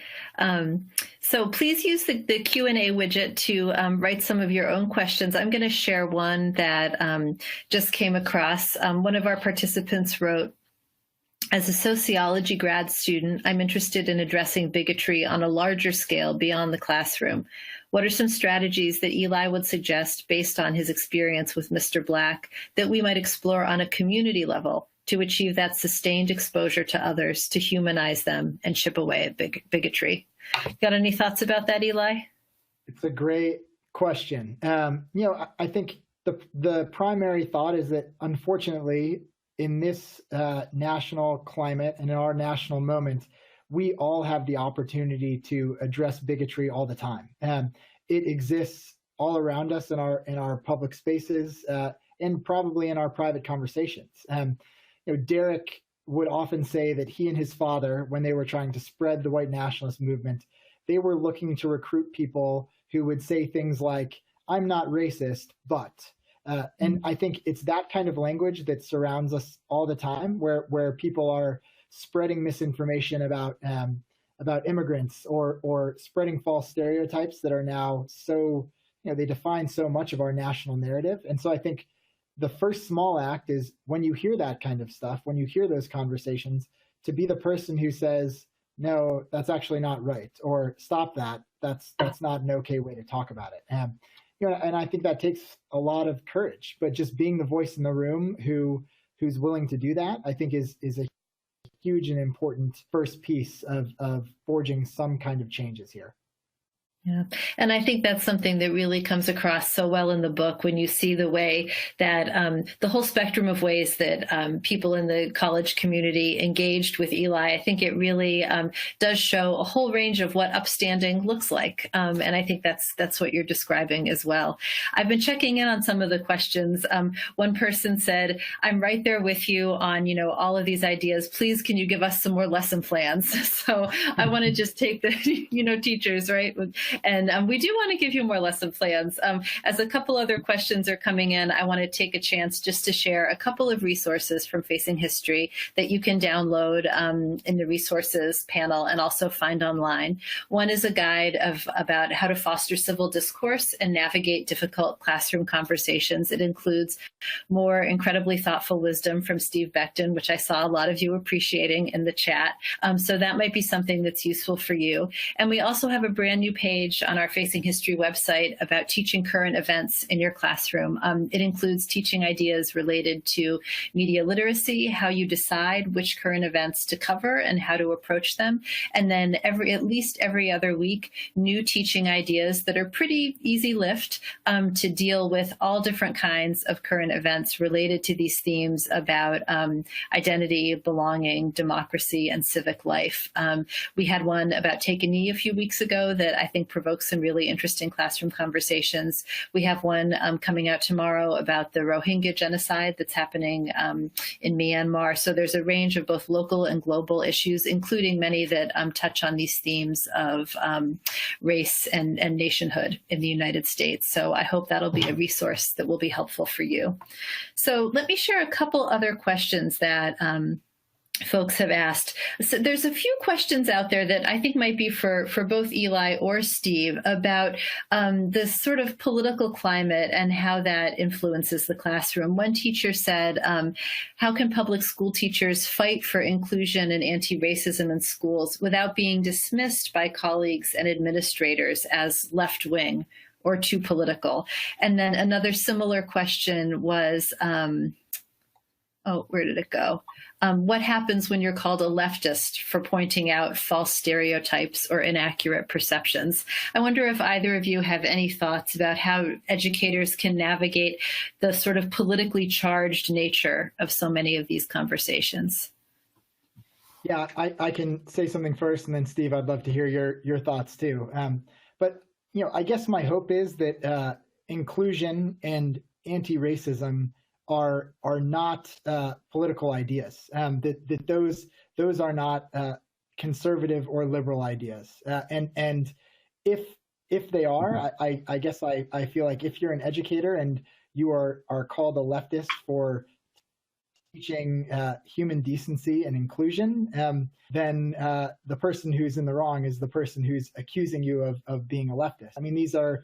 So please use the Q&A widget to write some of your own questions. I'm going to share one that just came across. One of our participants wrote, as a sociology grad student, I'm interested in addressing bigotry on a larger scale beyond the classroom. What are some strategies that Eli would suggest based on his experience with Mr. Black that we might explore on a community level to achieve that sustained exposure to others, to humanize them and chip away at bigotry? Got any thoughts about that, Eli? It's a great question. I think the primary thought is that, unfortunately, in this national climate and in our national moment, we all have the opportunity to address bigotry all the time. It exists all around us in our public spaces and probably in our private conversations. Derek would often say that he and his father, when they were trying to spread the white nationalist movement, they were looking to recruit people who would say things like, "I'm not racist, but." And I think it's that kind of language that surrounds us all the time, where people are spreading misinformation about immigrants or spreading false stereotypes that are now so, they define so much of our national narrative. And so I think the first small act is, when you hear that kind of stuff, when you hear those conversations, to be the person who says, "No, that's actually not right," or "Stop that. That's not an okay way to talk about it." And I think that takes a lot of courage, but just being the voice in the room who's willing to do that, I think is a huge and important first piece of forging some kind of changes here. Yeah. And I think that's something that really comes across so well in the book when you see the way that the whole spectrum of ways that people in the college community engaged with Eli. I think it really does show a whole range of what upstanding looks like. And I think that's what you're describing as well. I've been checking in on some of the questions. One person said, "I'm right there with you on, all of these ideas. Please, can you give us some more lesson plans?" So I want to just take the, teachers, right? And we do want to give you more lesson plans. As a couple other questions are coming in, I want to take a chance just to share a couple of resources from Facing History that you can download in the resources panel and also find online. One is a guide about how to foster civil discourse and navigate difficult classroom conversations. It includes more incredibly thoughtful wisdom from Steve Becton, which I saw a lot of you appreciating in the chat. So that might be something that's useful for you. And we also have a brand new page on our Facing History website about teaching current events in your classroom. It includes teaching ideas related to media literacy, how you decide which current events to cover and how to approach them. And then at least every other week, new teaching ideas that are pretty easy lift to deal with all different kinds of current events related to these themes about identity, belonging, democracy, and civic life. We had one about Take a Knee a few weeks ago that I think provokes some really interesting classroom conversations. We have one coming out tomorrow about the Rohingya genocide that's happening in Myanmar. So there's a range of both local and global issues, including many that touch on these themes of race and nationhood in the United States. So I hope that'll be a resource that will be helpful for you. So let me share a couple other questions that folks have asked. So there's a few questions out there that I think might be for both Eli or Steve about this sort of political climate and how that influences the classroom. One teacher said, how can public school teachers fight for inclusion and anti-racism in schools without being dismissed by colleagues and administrators as left-wing or too political? And then another similar question was, oh, where did it go? What happens when you're called a leftist for pointing out false stereotypes or inaccurate perceptions? I wonder if either of you have any thoughts about how educators can navigate the sort of politically charged nature of so many of these conversations. Yeah, I can say something first, and then Steve, I'd love to hear your thoughts too. But I guess my hope is that inclusion and anti-racism are not political ideas. That those are not conservative or liberal ideas. And if they are, I guess I feel like if you're an educator and you are called a leftist for teaching human decency and inclusion, then the person who's in the wrong is the person who's accusing you of being a leftist. I mean, these are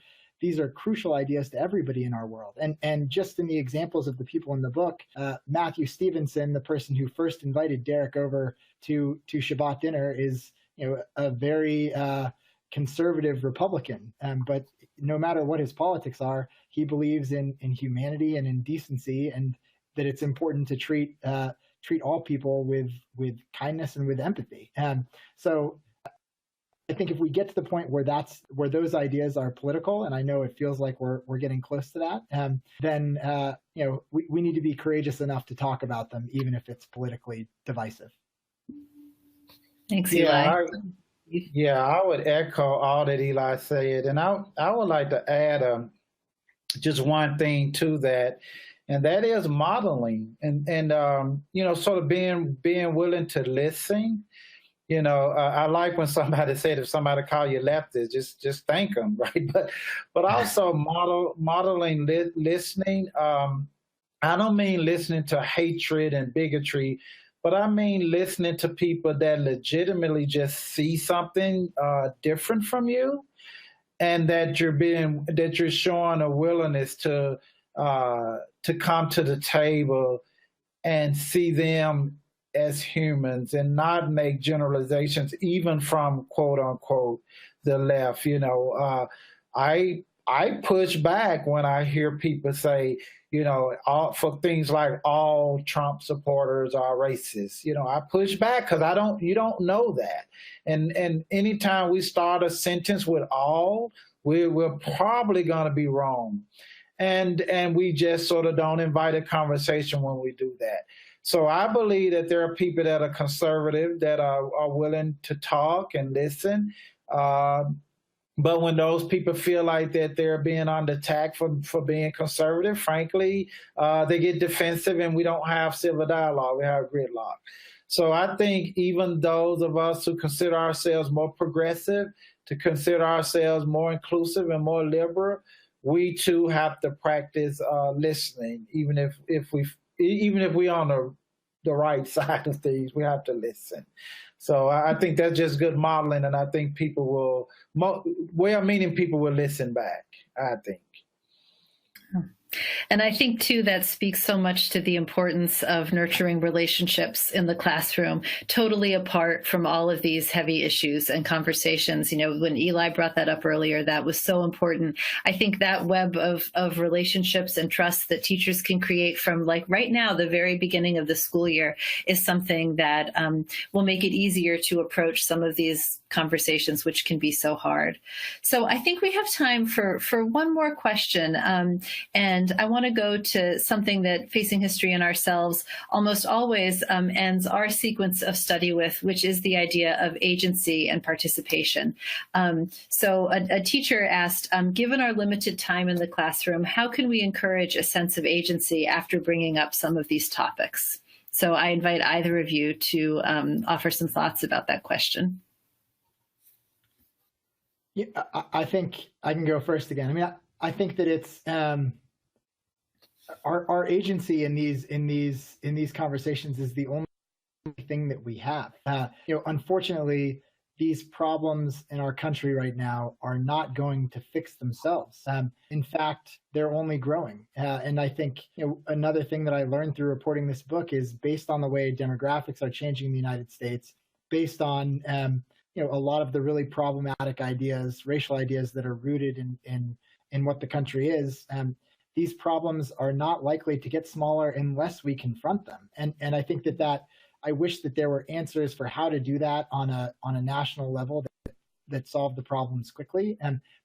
crucial ideas to everybody in our world. And just in the examples of the people in the book, Matthew Stevenson, the person who first invited Derek over to Shabbat dinner, is a very conservative Republican. But no matter what his politics are, he believes in humanity and in decency, and that it's important to treat all people with kindness and with empathy. So I think if we get to the point where those ideas are political, and I know it feels like we're getting close to that, then we need to be courageous enough to talk about them, even if it's politically divisive. Thanks, Eli. I would echo all that Eli said, and I would like to add just one thing to that, and that is modeling, and sort of being willing to listen. I like when somebody said, if somebody call you leftist, just thank them, right? But also modeling listening. I don't mean listening to hatred and bigotry, but I mean listening to people that legitimately just see something different from you, and that you're showing a willingness to come to the table and see them as humans and not make generalizations, even from quote unquote the left. I push back when I hear people say, for things like all Trump supporters are racist. I push back because you don't know that. And anytime we start a sentence with all, we're probably going to be wrong. And we just sort of don't invite a conversation when we do that. So I believe that there are people that are conservative that are willing to talk and listen. But when those people feel like that they're being under attack for being conservative, frankly, they get defensive, and we don't have civil dialogue. We have gridlock. So I think even those of us who consider ourselves more progressive, to consider ourselves more inclusive and more liberal, we too have to practice listening, even if we're on the right side of things, we have to listen. So I think that's just good modeling, and I think people well-meaning people will listen back, I think. And I think, too, that speaks so much to the importance of nurturing relationships in the classroom, totally apart from all of these heavy issues and conversations. When Eli brought that up earlier, that was so important. I think that web of relationships and trust that teachers can create from, like, right now, the very beginning of the school year, is something that will make it easier to approach some of these conversations, which can be so hard. So I think we have time for one more question. And I want to go to something that Facing History and Ourselves almost always ends our sequence of study with, which is the idea of agency and participation. So a teacher asked, given our limited time in the classroom, how can we encourage a sense of agency after bringing up some of these topics? So I invite either of you to offer some thoughts about that question. Yeah, I think I can go first again. I mean, I think that it's our agency in these conversations is the only thing that we have. Unfortunately, these problems in our country right now are not going to fix themselves. In fact, they're only growing. And I think another thing that I learned through reporting this book is, based on the way demographics are changing in the United States, based on a lot of the really problematic ideas, racial ideas that are rooted in what the country is, these problems are not likely to get smaller unless we confront them. And I think that I wish that there were answers for how to do that on a national level that solve the problems quickly.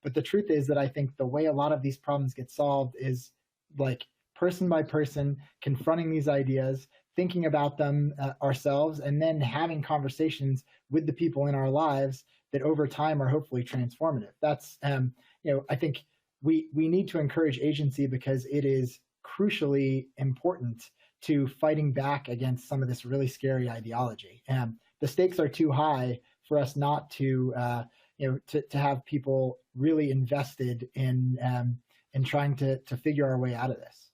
But the truth is that I think the way a lot of these problems get solved is like person by person, confronting these ideas, thinking about them ourselves, and then having conversations with the people in our lives that over time are hopefully transformative. That's, I think we need to encourage agency because it is crucially important to fighting back against some of this really scary ideology. The stakes are too high for us not to, to have people really invested in trying to figure our way out of this.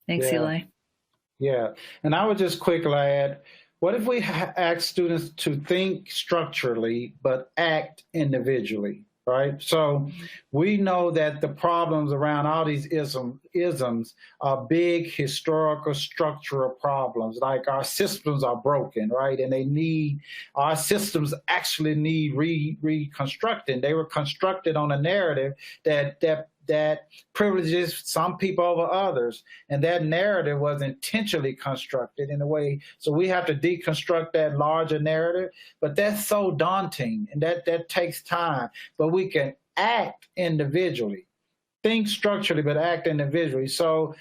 Thanks, Eli. Yeah, and I would just quickly add, what if we ask students to think structurally but act individually, right? So we know that the problems around all these isms are big historical structural problems, like our systems are broken, right? And our systems actually need reconstructing. They were constructed on a narrative that privileges some people over others. And that narrative was intentionally constructed in a way. So we have to deconstruct that larger narrative, but that's so daunting and that takes time. But we can act individually, think structurally, but act individually. So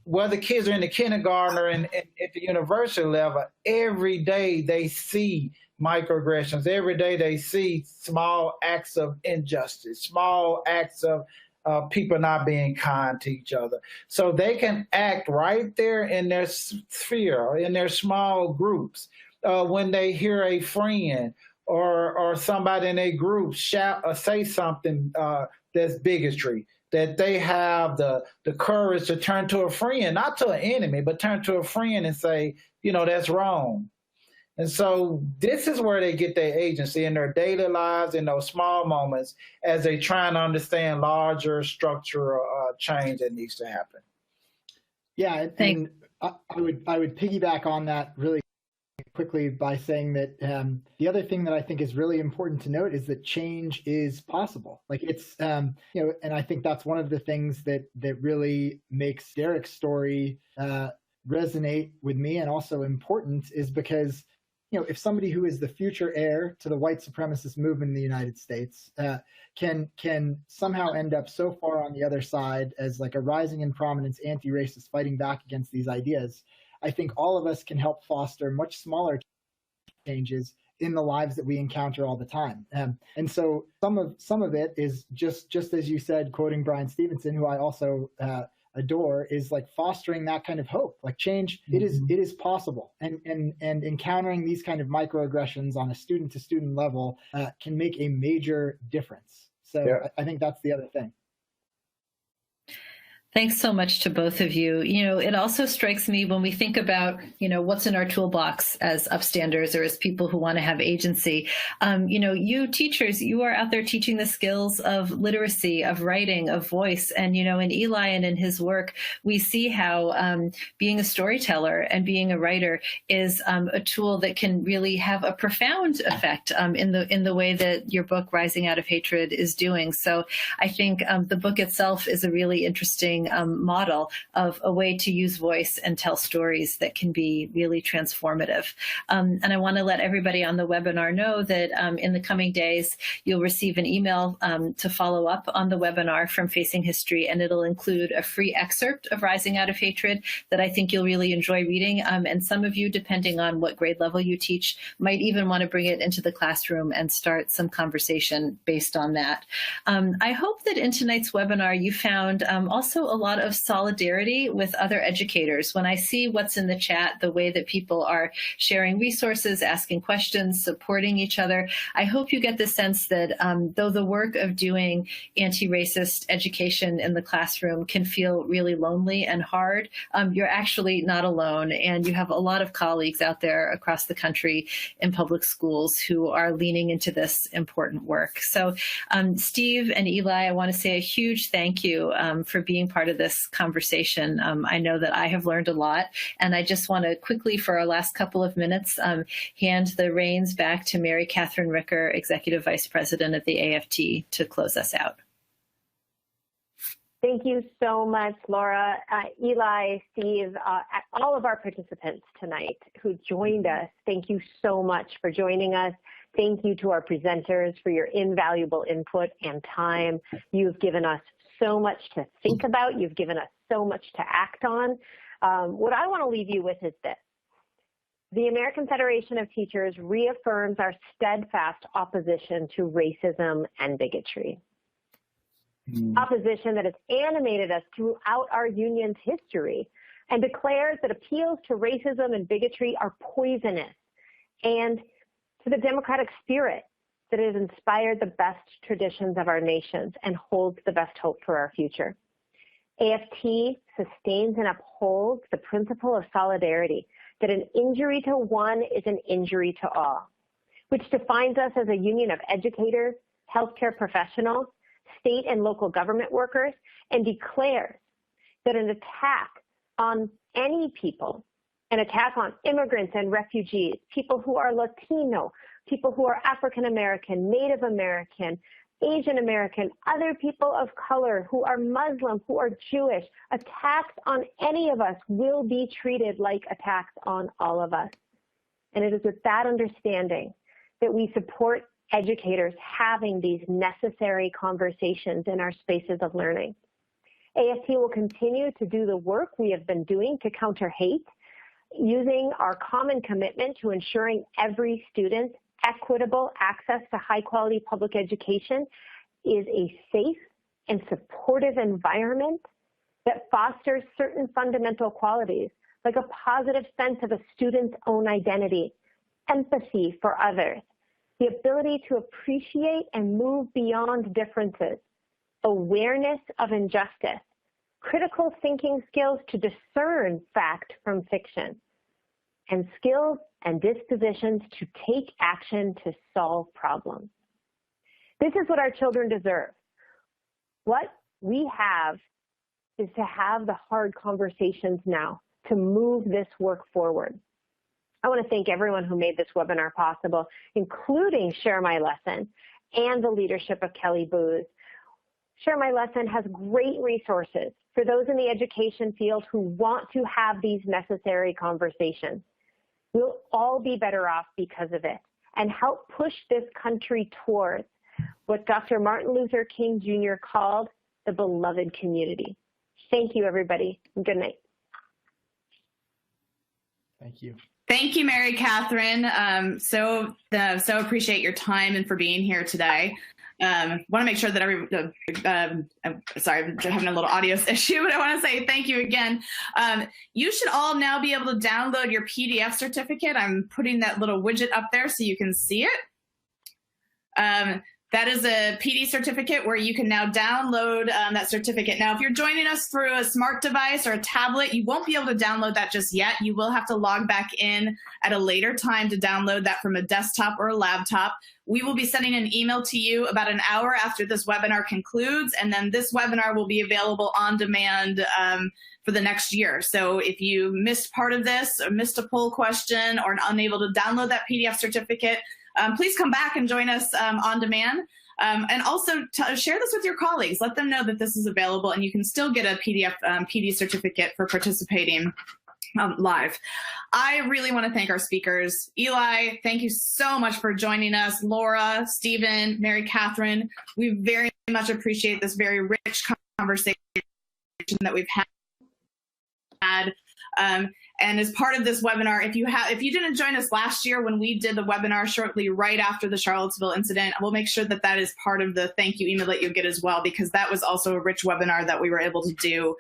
whether kids are in the kindergarten or at the university level, every day they see microaggressions. Every day they see small acts of injustice, small acts of people not being kind to each other. So they can act right there in their sphere, in their small groups. When they hear a friend or somebody in a group shout or say something that's bigotry, that they have the courage to turn to a friend, not to an enemy, but turn to a friend and say, that's wrong. And so this is where they get their agency in their daily lives, in those small moments, as they try to understand larger structural change that needs to happen. Yeah, and I would piggyback on that really quickly by saying that the other thing that I think is really important to note is that change is possible. Like it's, and I think that's one of the things that really makes Derek's story resonate with me and also important is because if somebody who is the future heir to the white supremacist movement in the United States can somehow end up so far on the other side as like a rising in prominence anti-racist fighting back against these ideas, I think all of us can help foster much smaller changes in the lives that we encounter all the time. And so some of it is just as you said, quoting Brian Stevenson, who I also adore, is like fostering that kind of hope. Like change, it is possible, and encountering these kind of microaggressions on a student to student level can make a major difference. So I think that's the other thing. Thanks so much to both of you. It also strikes me when we think about, what's in our toolbox as upstanders or as people who want to have agency. You teachers, you are out there teaching the skills of literacy, of writing, of voice. And, in Eli and in his work, we see how being a storyteller and being a writer is a tool that can really have a profound effect in the way that your book, Rising Out of Hatred, is doing. So I think the book itself is a really interesting model of a way to use voice and tell stories that can be really transformative. And I want to let everybody on the webinar know that in the coming days, you'll receive an email to follow up on the webinar from Facing History, and it'll include a free excerpt of Rising Out of Hatred that I think you'll really enjoy reading. And some of you, depending on what grade level you teach, might even want to bring it into the classroom and start some conversation based on that. I hope that in tonight's webinar, you found also a lot of solidarity with other educators. When I see what's in the chat, the way that people are sharing resources, asking questions, supporting each other, I hope you get the sense that though the work of doing anti-racist education in the classroom can feel really lonely and hard, you're actually not alone. And you have a lot of colleagues out there across the country in public schools who are leaning into this important work. So Steve and Eli, I want to say a huge thank you for being part of this conversation. I know that I have learned a lot, and I just want to quickly, for our last couple of minutes, hand the reins back to Mary Catherine Ricker, Executive Vice President of the AFT, to close us out. Thank you so much, Laura, Eli, Steve, all of our participants tonight who joined us. Thank you so much for joining us. Thank you to our presenters for your invaluable input and time. You've given us so much to think about. You've given us so much to act on. What I want to leave you with is this. The American Federation of Teachers reaffirms our steadfast opposition to racism and bigotry. Opposition that has animated us throughout our union's history and declares that appeals to racism and bigotry are poisonous, and to the democratic spirit that has inspired the best traditions of our nations and holds the best hope for our future. AFT sustains and upholds the principle of solidarity, that an injury to one is an injury to all, which defines us as a union of educators, healthcare professionals, state and local government workers, and declares that an attack on any people, an attack on immigrants and refugees, people who are Latino, people who are African American, Native American, Asian American, other people of color who are Muslim, who are Jewish, attacks on any of us will be treated like attacks on all of us. And it is with that understanding that we support educators having these necessary conversations in our spaces of learning. AFT will continue to do the work we have been doing to counter hate, using our common commitment to ensuring every student's equitable access to high-quality public education is a safe and supportive environment that fosters certain fundamental qualities, like a positive sense of a student's own identity, empathy for others, the ability to appreciate and move beyond differences, awareness of injustice, critical thinking skills to discern fact from fiction, and skills and dispositions to take action to solve problems. This is what our children deserve. What we have is to have the hard conversations now to move this work forward. I want to thank everyone who made this webinar possible, including Share My Lesson and the leadership of Kelly Booz. Share My Lesson has great resources for those in the education field who want to have these necessary conversations. We'll all be better off because of it and help push this country towards what Dr. Martin Luther King Jr. called the beloved community. Thank you, everybody, and good night. Thank you. Thank you, Mary Catherine. So appreciate your time and for being here today. Want to make sure that sorry, I'm having a little audio issue, but I want to say thank you again. You should all now be able to download your PDF certificate. I'm putting that little widget up there so you can see it. That is a PD certificate where you can now download that certificate. Now, if you're joining us through a smart device or a tablet, you won't be able to download that just yet. You will have to log back in at a later time to download that from a desktop or a laptop. We will be sending an email to you about an hour after this webinar concludes, and then this webinar will be available on demand for the next year. So if you missed part of this or missed a poll question or unable to download that PDF certificate, please come back and join us on demand. And also share this with your colleagues. Let them know that this is available and you can still get a PD certificate for participating live. I really want to thank our speakers. Eli, thank you so much for joining us. Laura, Stephen, Mary Catherine, we very much appreciate this very rich conversation that we've had. And as part of this webinar, if you didn't join us last year when we did the webinar shortly right after the Charlottesville incident, we'll make sure that that is part of the thank you email that you'll get as well, because that was also a rich webinar that we were able to do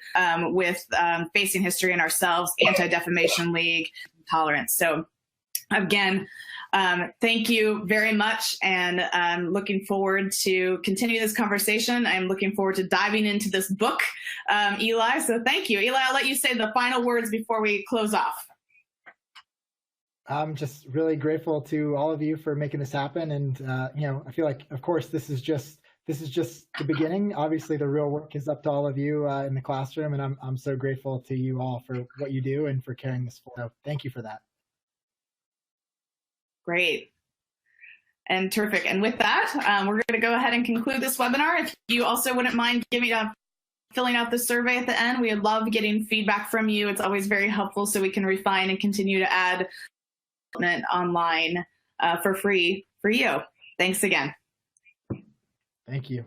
with Facing History and Ourselves, Anti-Defamation League, Tolerance. So again, thank you very much, and I'm looking forward to continue this conversation. I'm looking forward to diving into this book, Eli, so thank you. Eli, I'll let you say the final words before we close off. I'm just really grateful to all of you for making this happen, and I feel like, of course, this is just the beginning. Obviously, the real work is up to all of you in the classroom, and I'm so grateful to you all for what you do and for carrying this forward. So thank you for that. Great and terrific. And with that, we're going to go ahead and conclude this webinar. If you also wouldn't mind giving filling out the survey at the end. We love getting feedback from you. It's always very helpful so we can refine and continue to add online for free for you. Thanks again. Thank you.